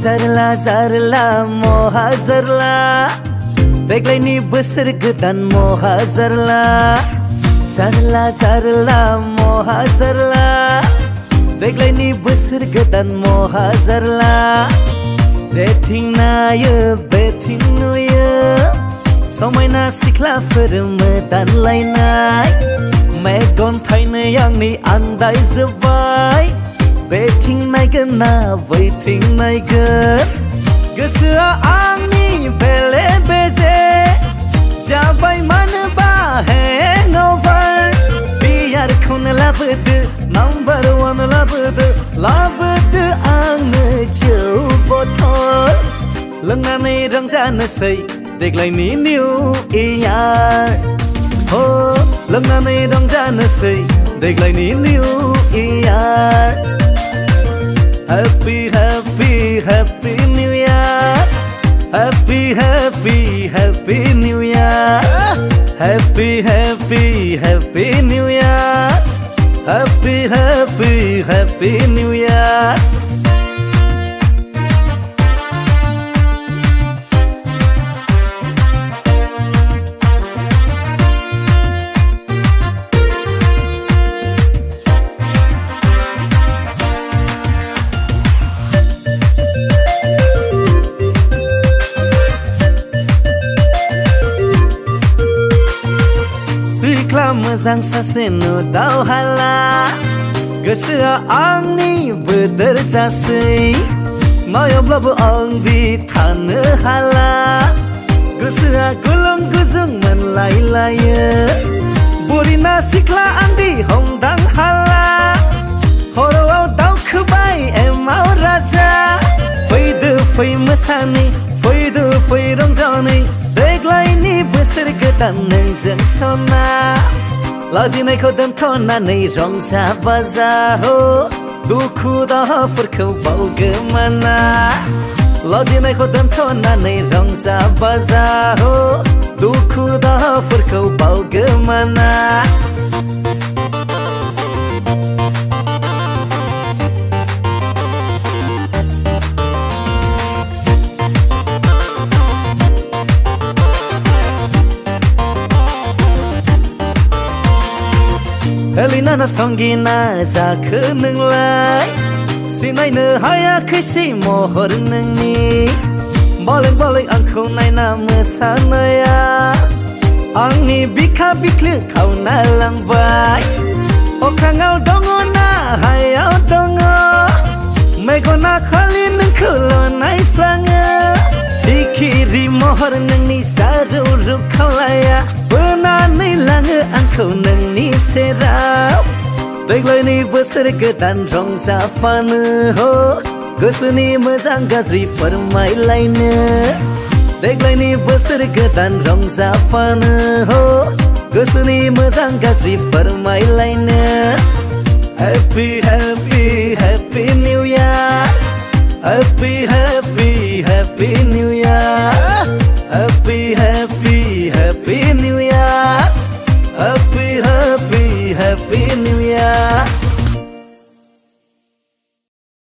जारला जारला महा जारला देग्लायनि बोसोर गोदान महा जारला जारला जारला महा जारला देग्लायनि बोसोर गोदान महा जारला जेथिं नायो बेथिं नुयो समायना सिख्लाफोर मोदानलायनाय मेगन थाइनै आंनि आन्दायजोब्बाय बेथिं नायगोन ना बैथिं नायगोन गोसोआ आंनि बेले बेजे जाबाय मानोबा हेंअभार बियारखौनो लाबोदो नाम्बार वान लाबोदो आंनो जौ बथल लोंनानै रंजानोसै देग्लायनि निउ इयार हो लोंनानै रंजानोसै देग्लायनि new year Happy, happy, happy New Year. Happy, happy, happy New Year. Happy, happy, happy New Year. Happy, happy, happy New Year. सिख्ला मोजां सासे नुदावहाला गोसोआ आंनि बोदोर जासै नायाब्लाबो आं बि थानो हाला गोसोआ गुलुं गुजुं मोनलायलायो बुरिना सिख्ला आंदि हमदां हाला खर'आव दावखोबाय एमाव राजा फैदो फै मोसानि फैदो फै रंजानि देग्लायनि बोसोर गोदान नोंजों सना लाजिनायखौ दोनथ'नानै रंजा बाजा हो दुखु दाहाफोरखौ बावगोमाना लाजिनायखौ दोनथ'नानै रंजा बाजा हो दुखु दाहाफोरखौ बावगोमाना हेलिना संगिना जाखो नोंलाय सिनायनो हायाखैसै महर नोंनि बलें बलें आंखौ नायना मोसानाया आंनि बिखा बिख्लो खावना लांबाय अख्राङाव दङ ना हायाव दङ मेगना खालि नोंखौल' नायफ्लाङो सिखिरि महर नोंनि जारौ रौ खावलाया बोनानै लाङो आंखौ नोंनि सेराव देग्लायनि बोसोर गोदान रंजाफानो हो गोसोनि मोजां गाज्रि फोरमायलायनो देग्लायनि बोसोर गोदान रंजाफानो हो गोसोनि मोजां गाज्रि फोरमायलायनो Happy, happy, happy New Year. Happy, happy, happy New Year. Happy, happy, happy New Year. Happy, happy, happy New Year.